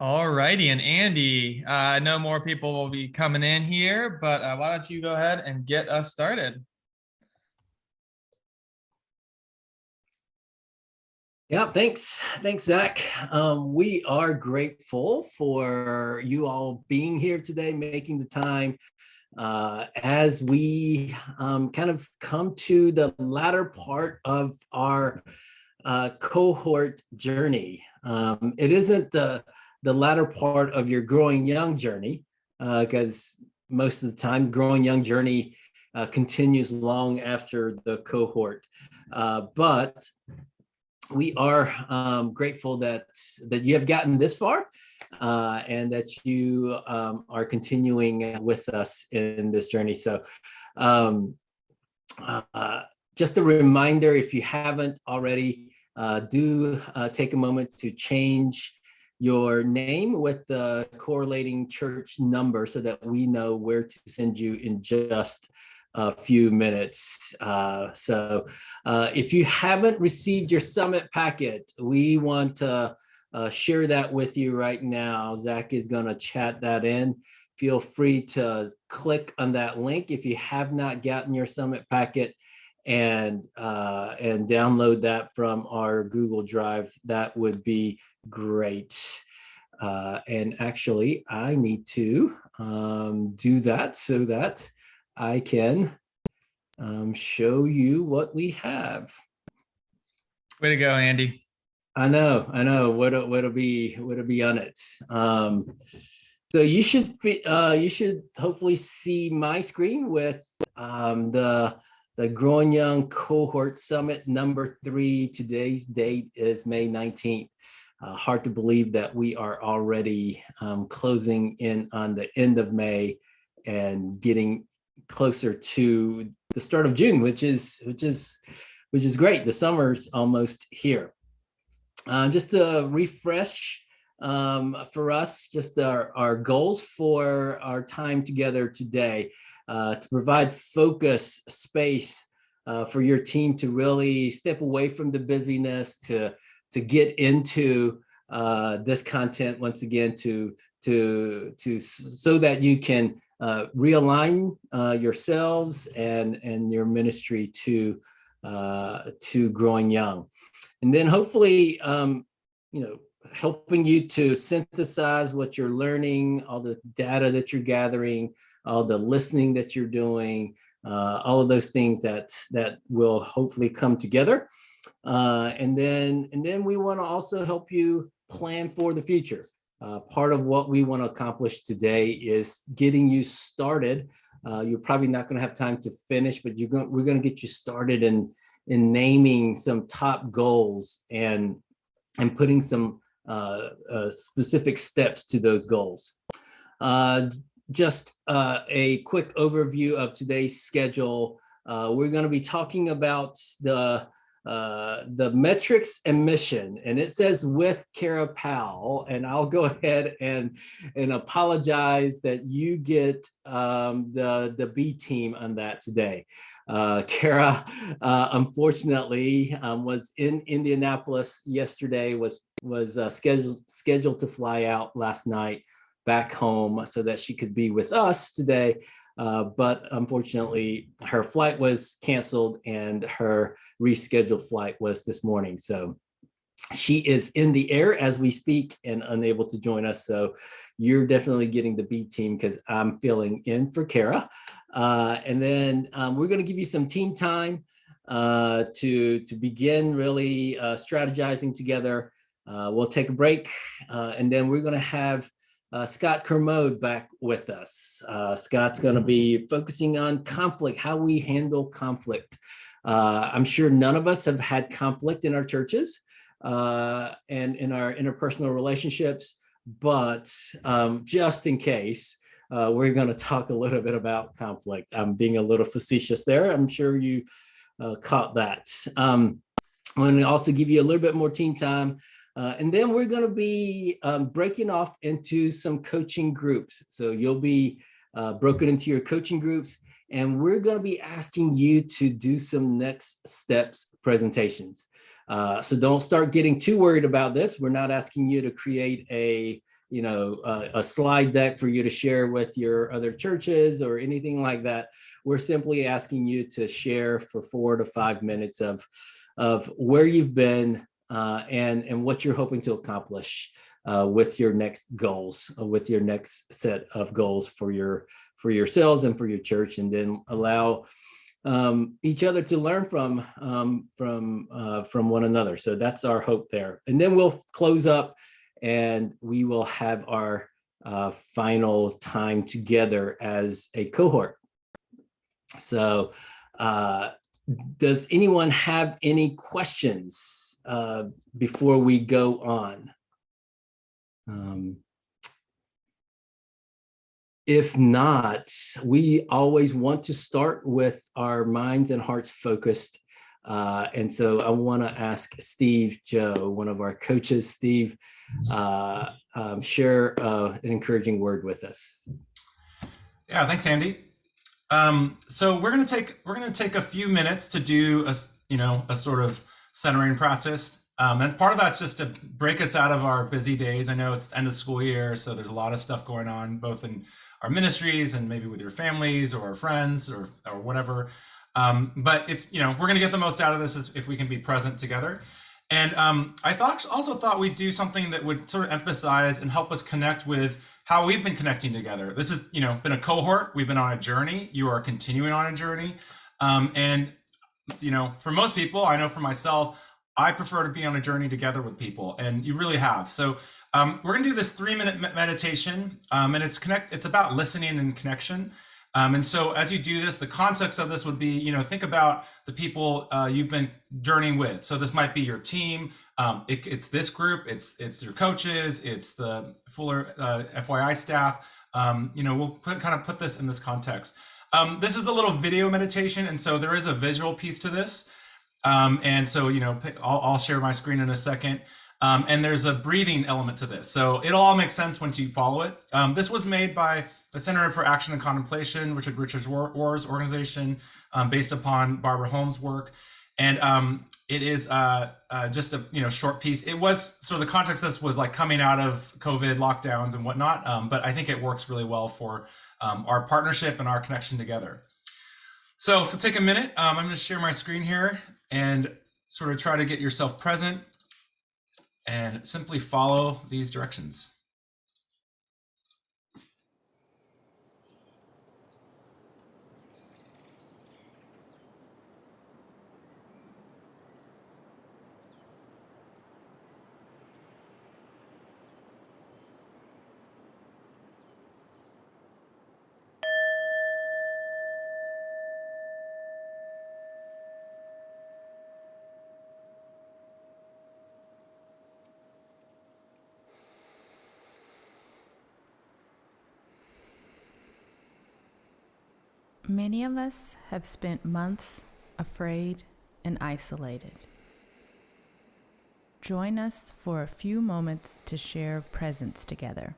All righty, and Andy, I know more people will be coming in here, but why don't you go ahead and get us started? Yeah, thanks. Thanks, Zach. We are grateful for you all being here today, making the time as we kind of come to the latter part of our cohort journey. It isn't the latter part of your growing young journey, because most of the time, growing young journey continues long after the cohort. But we are grateful that you have gotten this far, and that you are continuing with us in this journey. So um, just a reminder, if you haven't already, do take a moment to change your name with the correlating church number so that we know where to send you in just a few minutes. So if you haven't received your summit packet, we want to share that with you right now. Zach is going to chat that in. Feel free to click on that link if you have not gotten your summit packet, and download that from our Google Drive. That would be great. And actually, I need to do that so that I can show you what we have. Way to go, Andy. I know. What'll be on it? So you should hopefully see my screen with the Growing Young Cohort Summit number 3. Today's date is May 19th. Hard to believe that we are already closing in on the end of May and getting closer to the start of June, which is great. The summer's almost here. Just a refresh for us, just our goals for our time together today, to provide focus space for your team to really step away from the busyness, to get into this content once again, to so that you can realign yourselves and your ministry to growing young, and then hopefully helping you to synthesize what you're learning, all the data that you're gathering, all the listening that you're doing, all of those things that will hopefully come together. And then we want to also help you plan for the future. Part of what we want to accomplish today is getting you started. You're probably not going to have time to finish, but we're going to get you started in naming some top goals and putting some specific steps to those goals. Just a quick overview of today's schedule. We're going to be talking about the metrics and mission, and it says with Kara Powell, and I'll go ahead and apologize that you get the B team on that today. Kara, unfortunately, was in Indianapolis yesterday, was scheduled to fly out last night back home so that she could be with us today. But unfortunately, her flight was canceled and her rescheduled flight was this morning. So she is in the air as we speak and unable to join us. So you're definitely getting the B team because I'm filling in for Kara. And then we're going to give you some team time to begin really strategizing together. We'll take a break, and then we're going to have Scott Kermode back with us. Scott's going to be focusing on conflict, how we handle conflict. I'm sure none of us have had conflict in our churches and in our interpersonal relationships, but just in case, we're going to talk a little bit about conflict. I'm being a little facetious there. I'm sure you caught that. I'm going to also give you a little bit more team time. And then we're going to be breaking off into some coaching groups. So you'll be broken into your coaching groups, and we're going to be asking you to do some next steps presentations. So don't start getting too worried about this. We're not asking you to create a a slide deck for you to share with your other churches or anything like that. We're simply asking you to share for 4 to 5 minutes of where you've been and what you're hoping to accomplish with your next goals, with your next set of goals for yourselves and for your church, and then allow each other to learn from one another. So that's our hope there. And then we'll close up and we will have our final time together as a cohort. So does anyone have any questions before we go on? If not, we always want to start with our minds and hearts focused. And so I want to ask Steve Joe, one of our coaches. Steve, share an encouraging word with us. Yeah, thanks, Andy. So we're gonna take a few minutes to do a sort of centering practice. And part of that's just to break us out of our busy days. I know it's the end of school year, so there's a lot of stuff going on, both in our ministries and maybe with your families or friends or whatever. But it's, we're going to get the most out of this if we can be present together. And I also thought we'd do something that would sort of emphasize and help us connect with how we've been connecting together. This has, been a cohort. We've been on a journey. You are continuing on a journey. And, for most people, I know for myself, I prefer to be on a journey together with people, and you really have. So we're gonna do this 3-minute meditation, and it's about listening and connection. And so as you do this, the context of this would be, think about the people you've been journeying with. So this might be your team. It's this group. It's your coaches. It's the Fuller FYI staff. We'll kind of put this in this context. This is a little video meditation, and so there is a visual piece to this. And so, I'll share my screen in a second. And there's a breathing element to this. So it'll all make sense once you follow it. This was made by the Center for Action and Contemplation, Richard Rohr's organization, based upon Barbara Holmes' work. And it is just a short piece. It was sort of the context of this was like coming out of COVID lockdowns and whatnot. But I think it works really well for our partnership and our connection together. So if we'll take a minute, I'm going to share my screen here and sort of try to get yourself present and simply follow these directions. Many of us have spent months afraid and isolated. Join us for a few moments to share presence together,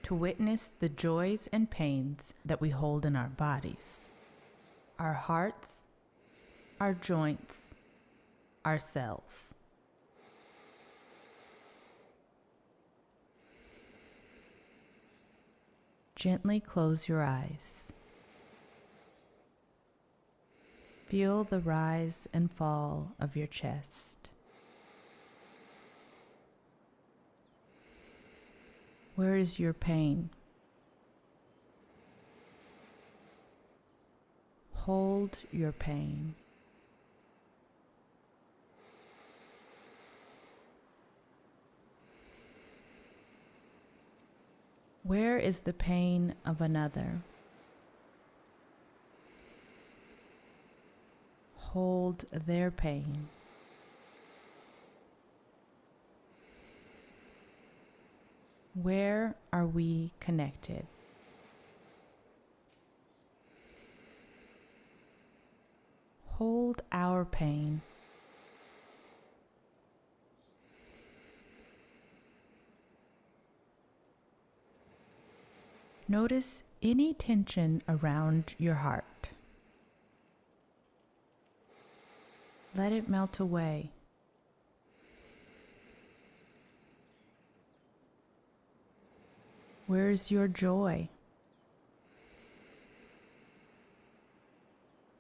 to witness the joys and pains that we hold in our bodies, our hearts, our joints, ourselves. Gently close your eyes. Feel the rise and fall of your chest. Where is your pain? Hold your pain. Where is the pain of another? Hold their pain. Where are we connected? Hold our pain. Notice any tension around your heart. Let it melt away. Where's your joy?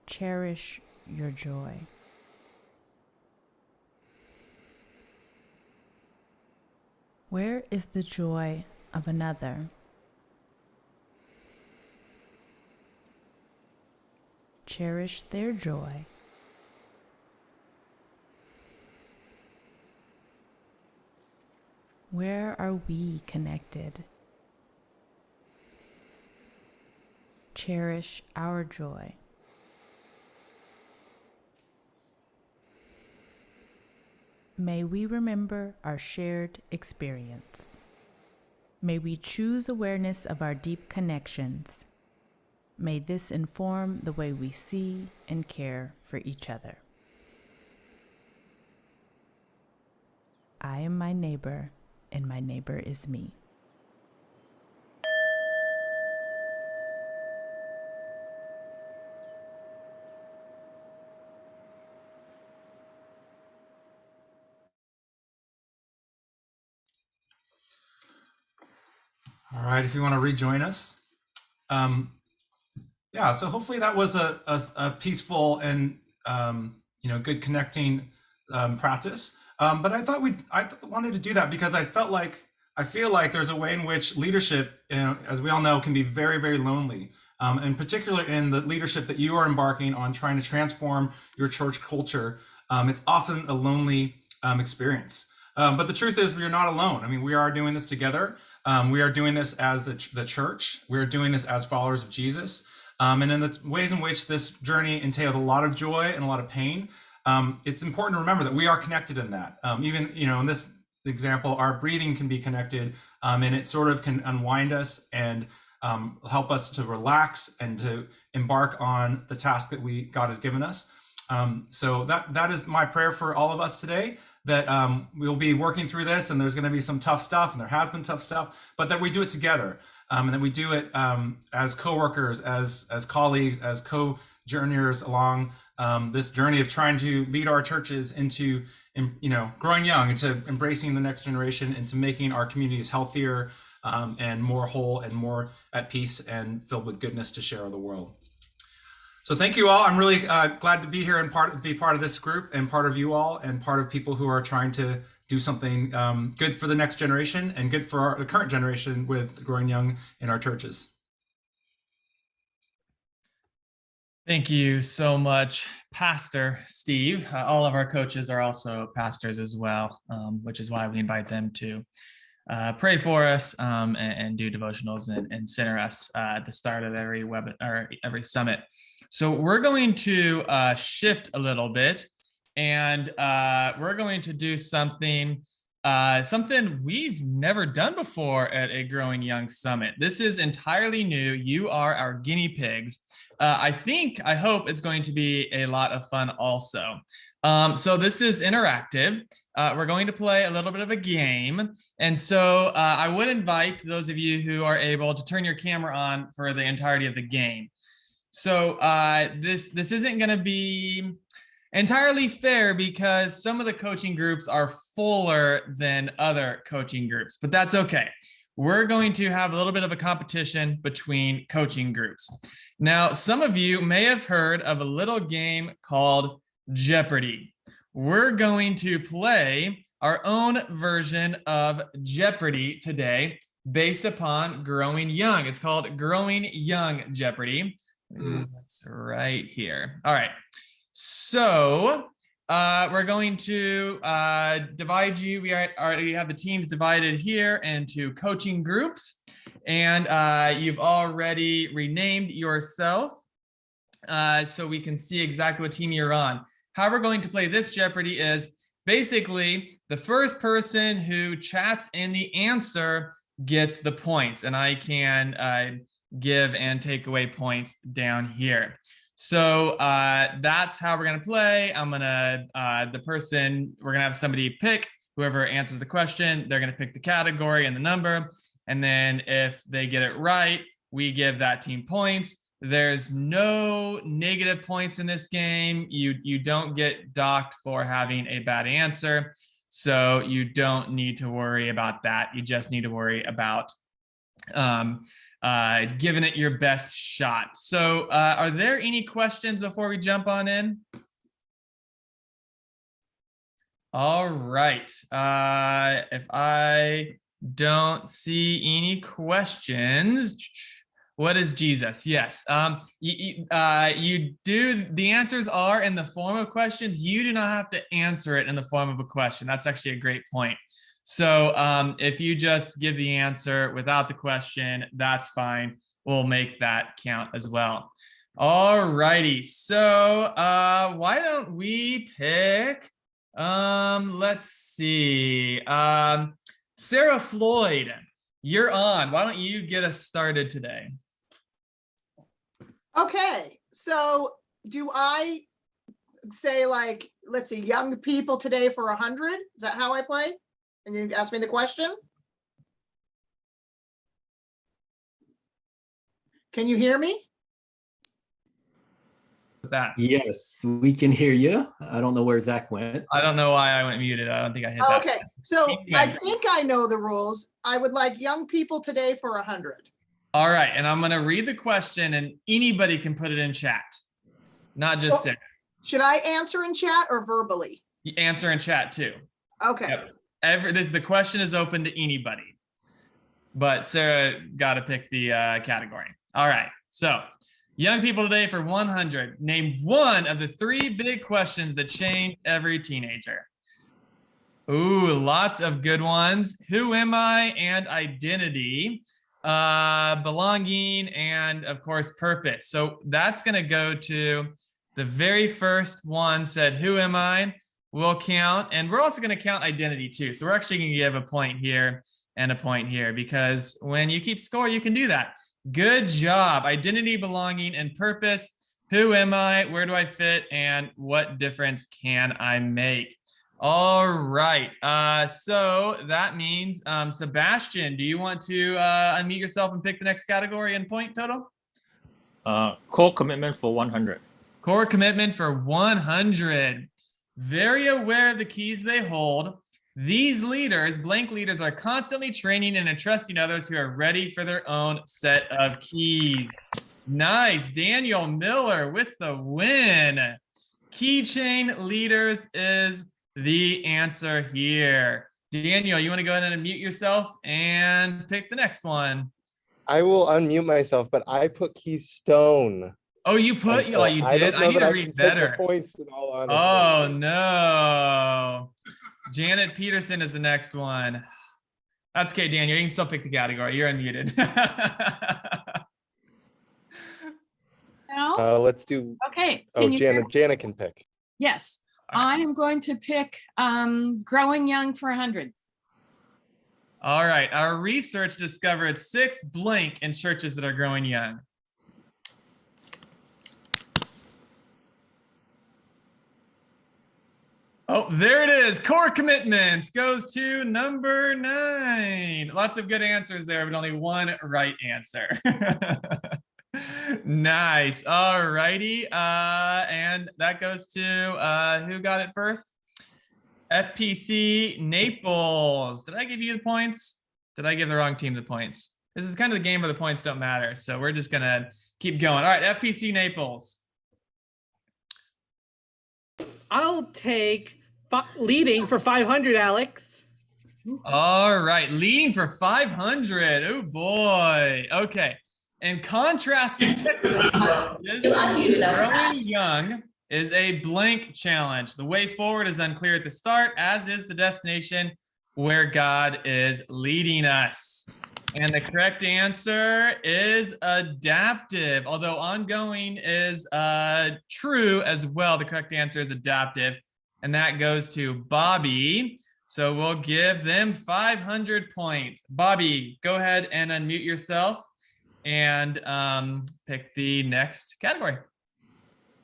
Cherish your joy. Where is the joy of another? Cherish their joy. Where are we connected? Cherish our joy. May we remember our shared experience. May we choose awareness of our deep connections. May this inform the way we see and care for each other. I am my neighbor, and my neighbor is me. All right, if you want to rejoin us. Yeah, so hopefully that was a peaceful and good connecting practice. But I thought I wanted to do that because I feel like there's a way in which leadership, as we all know, can be very, very lonely. In particular, in the leadership that you are embarking on trying to transform your church culture, it's often a lonely experience. But the truth is, we are not alone. I mean, we are doing this together. We are doing this as the church. We are doing this as followers of Jesus. And in the ways in which this journey entails a lot of joy and a lot of pain, it's important to remember that we are connected in that. Even, in this example, our breathing can be connected, and it sort of can unwind us and help us to relax and to embark on the task that God has given us. So that is my prayer for all of us today, that we'll be working through this, and there's going to be some tough stuff, and there has been tough stuff, but that we do it together, and that we do it as co-workers, as colleagues, as co-journeyers along this journey of trying to lead our churches into, growing young, into embracing the next generation, into making our communities healthier and more whole and more at peace and filled with goodness to share with the world. So thank you all. I'm really glad to be here and be part of this group and part of you all and part of people who are trying to do something good for the next generation and good for the current generation with growing young in our churches. Thank you so much, Pastor Steve. All of our coaches are also pastors as well, which is why we invite them to pray for us and do devotionals and center us at the start of every webinar or every summit. So we're going to shift a little bit, and we're going to do something we've never done before at a Growing Young Summit. This is entirely new. You are our guinea pigs. I hope it's going to be a lot of fun also. So this is interactive. We're going to play a little bit of a game. And so I would invite those of you who are able to turn your camera on for the entirety of the game. So this isn't going to be entirely fair because some of the coaching groups are fuller than other coaching groups, but that's okay. We're going to have a little bit of a competition between coaching groups. Now, some of you may have heard of a little game called Jeopardy. We're going to play our own version of Jeopardy today based upon Growing Young. It's called Growing Young Jeopardy. That's right here. All right. So we're going to divide you. We already have the teams divided here into coaching groups, and you've already renamed yourself so we can see exactly what team you're on. How we're going to play this Jeopardy is basically the first person who chats in the answer gets the points, and I can give and take away points down here. So that's how we're going to play. we're going to have somebody pick whoever answers the question. They're going to pick the category and the number. And then if they get it right, we give that team points. There's no negative points in this game. You don't get docked for having a bad answer. So you don't need to worry about that. You just need to worry about giving it your best shot. So are there any questions before we jump on in? All right. If I don't see any questions, what is Jesus? Yes. You do. The answers are in the form of questions. You do not have to answer it in the form of a question. That's actually a great point. So if you just give the answer without the question, that's fine. We'll make that count as well. All righty. So why don't we pick? Let's see. Sarah Floyd, you're on. Why don't you get us started today? Okay, so do I say, like, let's see, young people today for 100? Is that how I play? And you ask me the question? Can you hear me? That. Yes, we can hear you. I don't know where Zach went. I don't know why I went muted. I don't think I hit that. Okay, so Anyway. I think I know the rules. I would like young people today for 100. All right, and I'm going to read the question, and anybody can put it in chat, not just Sarah. Should I answer in chat or verbally? You answer in chat too. Okay. Yep. The question is open to anybody, but Sarah got to pick the category. All right, so young people today for 100. Name one of the 3 big questions that change every teenager. Ooh, lots of good ones. Who am I and identity? Belonging, and of course purpose. So that's going to go to the very first one. Said who am I? We'll count, and we're also going to count identity too. So we're actually going to give a point here and a point here, because when you keep score, you can do that. Good job. Identity, belonging, and purpose. Who am I? Where do I fit? And what difference can I make? All right. So that means, Sebastian, do you want to unmute yourself and pick the next category and point total? Core commitment for 100. Core commitment for 100. Very aware of the keys they hold. These leaders, blank leaders, are constantly training and entrusting others who are ready for their own set of keys. Nice. Daniel Miller with the win. Keychain leaders is the answer here. Daniel, you want to go ahead and unmute yourself and pick the next one? I will unmute myself, but I put Keystone. Oh, you put, So oh, you I did? don't know I need that to I read can take better. the points in all honesty. Oh, no. Janet Peterson is the next one. That's okay, Daniel. You can still pick the category. You're unmuted. Now, Let's do. okay. Oh, Can you hear me? Janet can pick. Yes, I am going to pick growing young for 100. All right. Our research discovered 6 blank in churches that are growing young. Oh, there it is. Core commitments goes to number 9. Lots of good answers there, but only one right answer. Nice. All righty. And that goes to who got it first? FPC Naples. Did I give you the points? Did I give the wrong team the points? This is kind of the game where the points don't matter. So we're just going to keep going. All right, FPC Naples. I'll take leading for 500, Alex. All right, leading for 500. Oh boy. Okay. In contrast to growing young is a blank challenge. The way forward is unclear at the start, as is the destination where God is leading us. And the correct answer is adaptive, although ongoing is true as well. The correct answer is adaptive, and that goes to Bobby. So we'll give them 500 points. Bobby, go ahead and unmute yourself and pick the next category.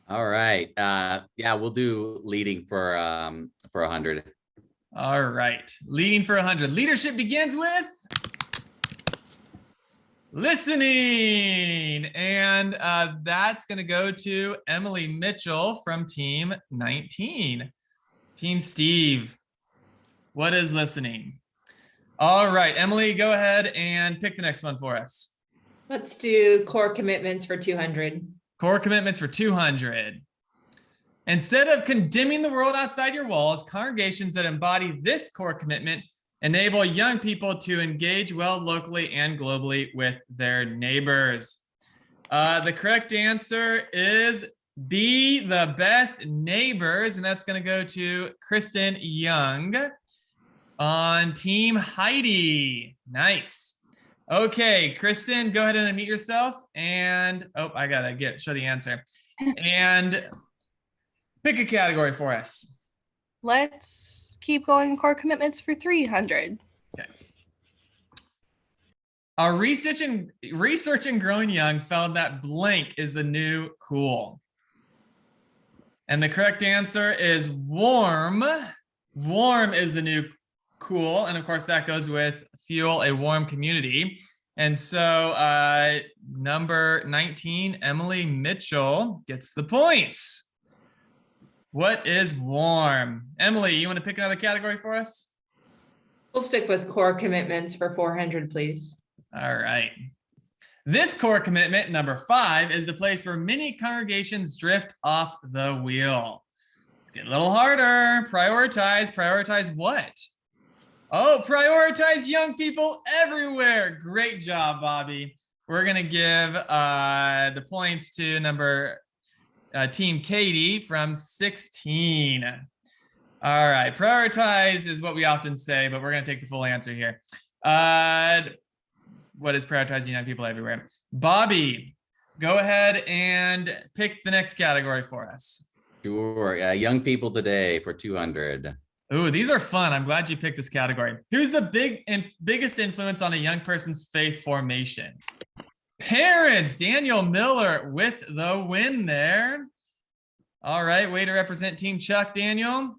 All right. Yeah, we'll do leading for 100. All right. Leading for 100. Leadership begins with listening. And that's going to go to Emily Mitchell from Team 19. Team Steve, what is listening? All right, Emily, go ahead and pick the next one for us. Let's do core commitments for 200. Core commitments for 200. Instead of condemning the world outside your walls, congregations that embody this core commitment enable young people to engage well locally and globally with their neighbors. The correct answer is be the best neighbors, and that's going to go to Kristen Young on Team Heidi. Nice. Okay, Kristen, go ahead and unmute yourself. And I gotta show the answer. And pick a category for us. Let's keep going core commitments for 300. Okay. Our research in growing young found that blank is the new cool. And the correct answer is warm. Warm is the new cool. And of course, that goes with fuel a warm community. And so number 19, Emily Mitchell gets the points. What is warm? Emily, you want to pick another category for us? We'll stick with core commitments for 400, please. All right. This core commitment, number 5, is the place where many congregations drift off the wheel. Let's get a little harder. Prioritize. Prioritize what? Oh, prioritize young people everywhere. Great job, Bobby. We're going to give the points to Team Katie from 16. All right. Prioritize is what we often say, but we're going to take the full answer here. What is prioritizing young people everywhere? Bobby, go ahead and pick the next category for us. Sure. Young people today for 200. Ooh, these are fun. I'm glad you picked this category. Who's the biggest influence on a young person's faith formation? Parents. Daniel Miller with the win there. All right, way to represent Team Chuck, Daniel.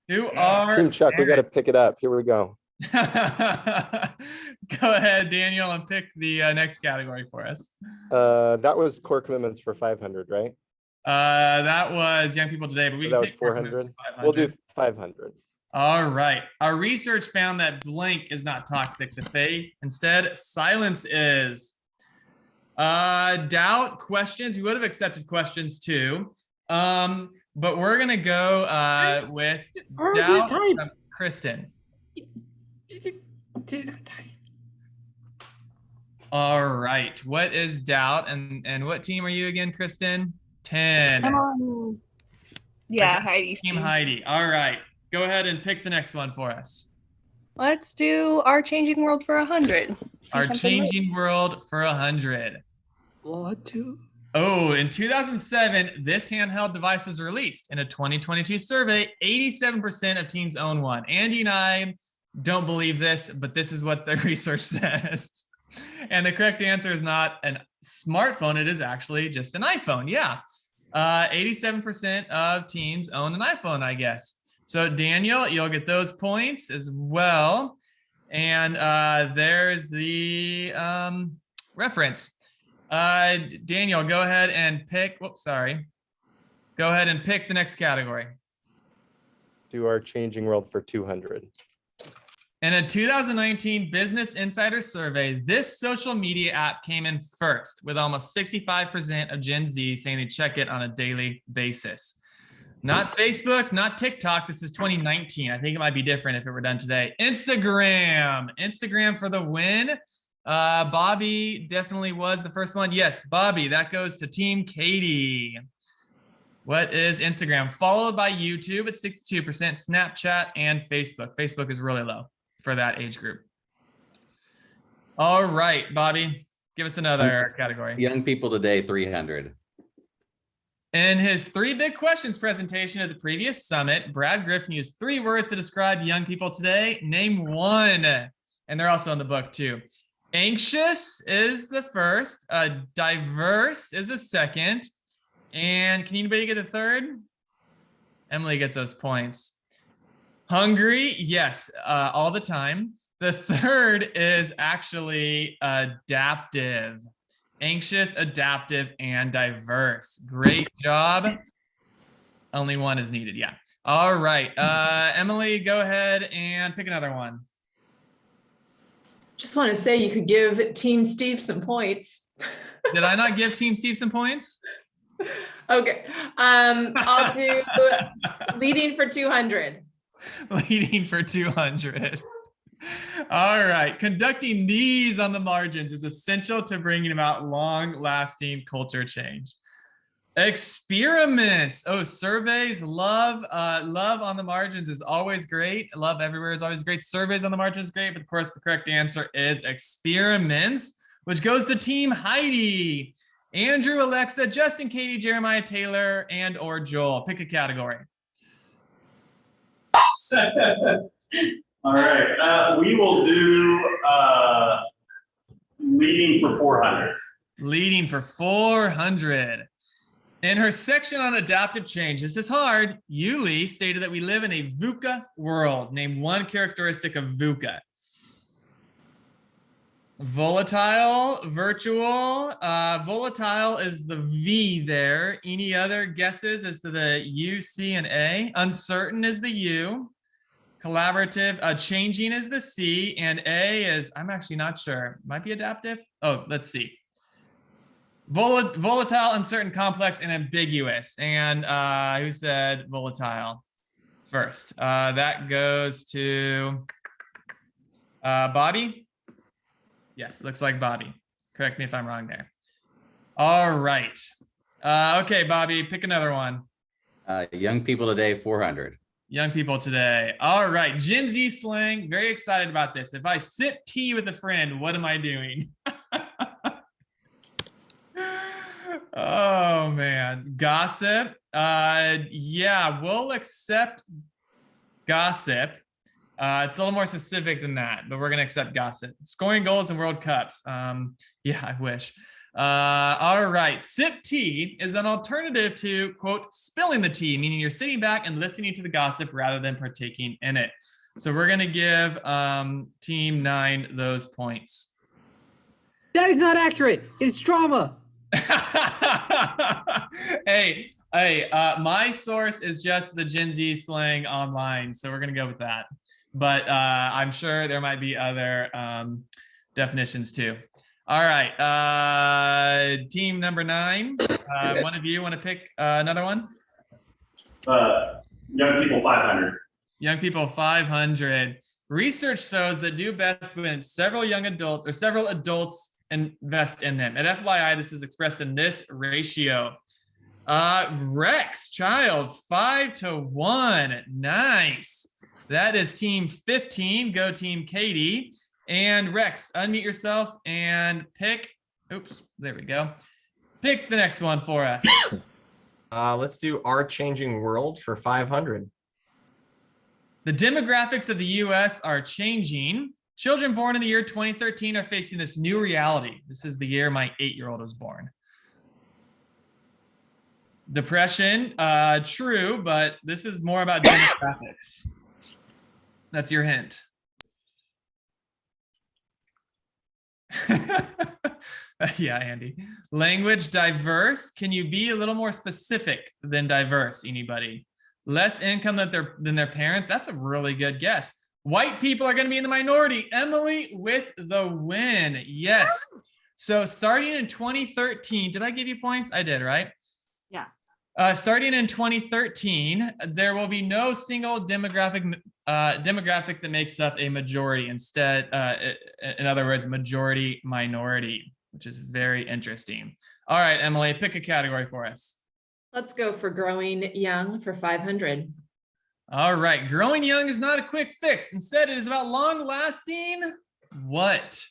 Who are Team Chuck? We got to pick it up. Here we go. Go ahead, Daniel, and pick the next category for us. That was core commitments for 500, right? That was young people today, but we that can was pick 400. We'll do 500. All right. Our research found that blank is not toxic to faith. Instead, silence is. Doubt, questions. We would have accepted questions too. But we're gonna go with doubt from Kristen. All right. What is doubt? And what team are you again, Kristen? 10. I'm on, yeah, Heidi's Team Heidi. All right. Go ahead and pick the next one for us. Let's do Our Changing World for 100. Our Changing World for 100. What to? Oh, in 2007, this handheld device was released. In a 2022 survey, 87% of teens own one. Andy and I don't believe this, but this is what the research says. And the correct answer is not a smartphone. It is actually just an iPhone. Yeah. 87% of teens own an iPhone, I guess. So Daniel, you'll get those points as well. And there's the reference. Daniel, go ahead and pick. Whoops, sorry. Go ahead and pick the next category. Do Our Changing World for 200. In a 2019 Business Insider survey, this social media app came in first, with almost 65% of Gen Z saying they check it on a daily basis. Not Facebook, not TikTok. This is 2019. I think it might be different if it were done today. Instagram. Instagram for the win. Bobby definitely was the first one. Yes, Bobby, that goes to Team Katie. What is Instagram? Followed by YouTube at 62%, Snapchat, and Facebook. Facebook is really low for that age group. All right, Bobby, give us another category. Young people today, 300. In his 3 big questions presentation at the previous summit, Brad Griffin used 3 words to describe young people today. Name one. And they're also in the book too. Anxious is the first, diverse is the second, and can anybody get the third? Emily gets those points. Hungry, yes, all the time. The third is actually adaptive. Anxious, adaptive, and diverse. Great job. Only one is needed, yeah. All right, Emily, go ahead and pick another one. Just want to say you could give Team Steve some points. Did I not give Team Steve some points? Okay. I'll do leading for 200. Leading for 200. All right. Conducting these on the margins is essential to bringing about long-lasting culture change. Experiments. Oh, surveys. Love on the margins is always great. Love everywhere is always great. Surveys on the margins great, but of course the correct answer is experiments, which goes to Team Heidi. Andrew, Alexa, Justin, Katie, Jeremiah, Taylor, and or Joel. Pick a category. All right. We will do leading for 400. Leading for 400. In her section on adaptive change, this is hard, Yuli stated that we live in a VUCA world. Name one characteristic of VUCA. Volatile, virtual. Volatile is the V there. Any other guesses as to the U, C, and A? Uncertain is the U. Collaborative, changing is the C, and A is, I'm actually not sure. Might be adaptive. Oh, let's see. Volatile, uncertain, complex, and ambiguous. And who said volatile first? That goes to Bobby. Yes, looks like Bobby. Correct me if I'm wrong there. All right. Okay, Bobby, pick another one. Young people today, 400. Young people today. All right, Gen Z slang. Very excited about this. If I sip tea with a friend, what am I doing? Oh man, gossip. Yeah, we'll accept gossip. It's a little more specific than that, but we're gonna accept gossip. Scoring goals in World Cups. Yeah, I wish. All right, sip tea is an alternative to, quote, spilling the tea, meaning you're sitting back and listening to the gossip rather than partaking in it. So we're gonna give Team 9 those points. That is not accurate. It's drama. Hey, my source is just the Gen Z slang online, so we're gonna go with that. But I'm sure there might be other definitions too. All right, team number 9. One of you want to pick another one? Young people 500. Young people 500. Research shows that do best when several adults invest in them. At FYI, this is expressed in this ratio. Rex Childs, 5-1. Nice. That is team 15. Go team Katie. And Rex, unmute yourself and pick. Oops, there we go. Pick the next one for us. Let's do Our Changing World for 500. The demographics of the US are changing. Children born in the year 2013 are facing this new reality. This is the year my 8-year-old was born. Depression, true, but this is more about demographics. That's your hint. Yeah, Andy. Language diverse. Can you be a little more specific than diverse? Anybody? Less income than their parents. That's a really good guess. White people are going to be in the minority. Emily with the win. Yes. So starting in 2013, did I give you points? I did, right? Yeah. Starting in 2013, there will be no single demographic that makes up a majority. Instead, in other words, majority minority, which is very interesting. All right, Emily, pick a category for us. Let's go for growing young for 500. All right, growing young is not a quick fix. Instead, it is about long-lasting what?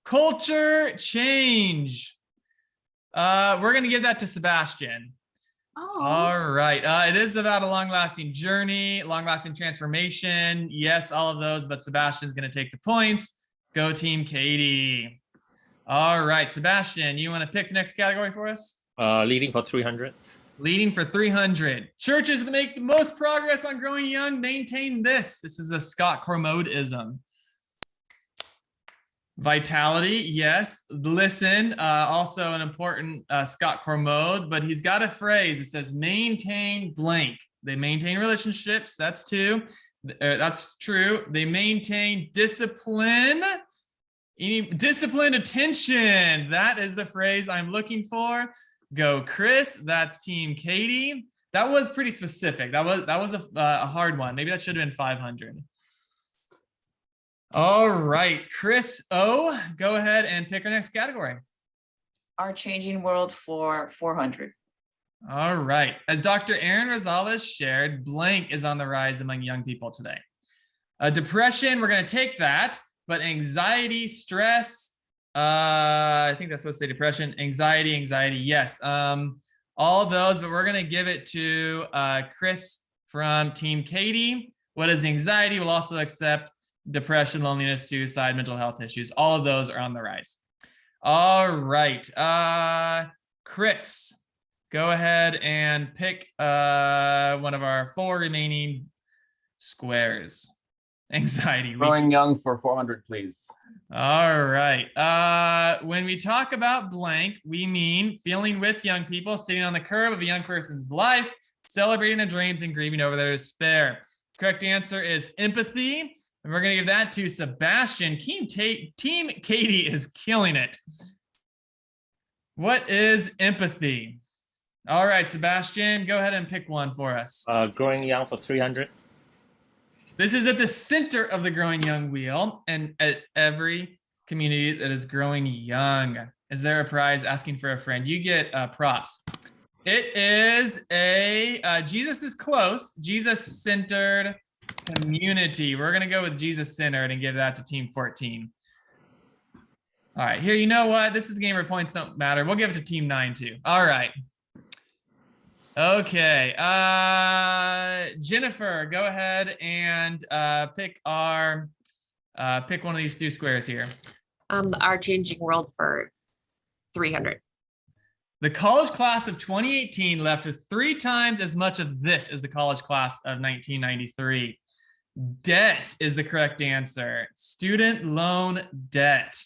Culture change. We're going to give that to Sebastian. Oh. All right. It is about a long-lasting journey, long-lasting transformation. Yes, all of those, but Sebastian's going to take the points. Go team Katie. All right, Sebastian, you want to pick the next category for us? Leading for 300. Leading for 300. Churches that make the most progress on growing young maintain this. This is a Scott Cormode-ism. Vitality, yes. Listen, also an important Scott Cormode, but he's got a phrase. It says maintain blank. They maintain relationships. That's true. They maintain discipline. Disciplined attention. That is the phrase I'm looking for. Go, Chris. That's Team Katie. That was pretty specific. That was a hard one. Maybe that should have been 500. All right, Chris O, go ahead and pick our next category. Our Changing World for 400. All right. As Dr. Aaron Rosales shared, blank is on the rise among young people today. Depression, we're going to take that, but anxiety, stress, I think that's supposed to say depression, anxiety, yes. All of those, but we're going to give it to Chris from Team Katie. What is anxiety? We'll also accept depression, loneliness, suicide, mental health issues. All of those are on the rise. All right. Chris, go ahead and pick one of our 4 remaining squares. Anxiety. Growing young for 400, please. All right. When we talk about blank, we mean feeling with young people, sitting on the curb of a young person's life, celebrating their dreams and grieving over their despair. Correct answer is empathy. And we're going to give that to Sebastian. Team Katie is killing it. What is empathy? All right, Sebastian, go ahead and pick one for us. Growing young for 300. This is at the center of the growing young wheel, and at every community that is growing young. Is there a prize? Asking for a friend. You get props. It is a Jesus is close. Jesus-centered community. We're going to go with Jesus-centered and give that to Team 14. All right, here, you know what? This is the game where points don't matter. We'll give it to Team 9 too. All right. Okay, Jennifer, go ahead and pick one of these 2 squares here. Our Changing World for 300. The college class of 2018 left with 3 times as much of this as the college class of 1993. Debt is the correct answer. Student loan debt.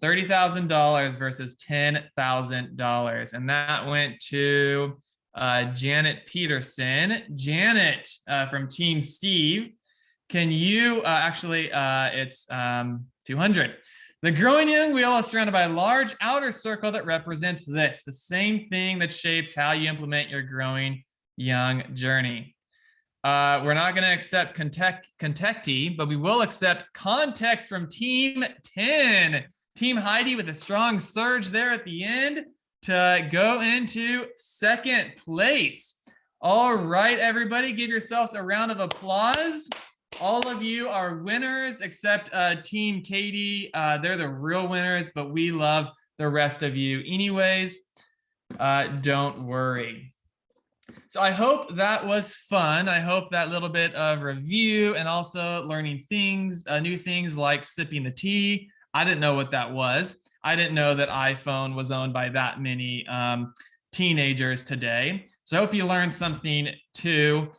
$30,000 versus $10,000. And that went to Janet Peterson. Janet from Team Steve, can you it's 200. The growing young wheel is surrounded by a large outer circle that represents this, the same thing that shapes how you implement your growing young journey. We're not going to accept Kentucky, but we will accept context from Team 10. Team Heidi with a strong surge there at the end to go into 2nd place. All right, everybody, give yourselves a round of applause. All of you are winners except Team Katie. They're the real winners, but we love the rest of you anyways. Don't worry. So I hope that was fun. I hope that little bit of review and also learning things, new things like sipping the tea. I didn't know what that was. I didn't know that iPhone was owned by that many teenagers today. So I hope you learned something too.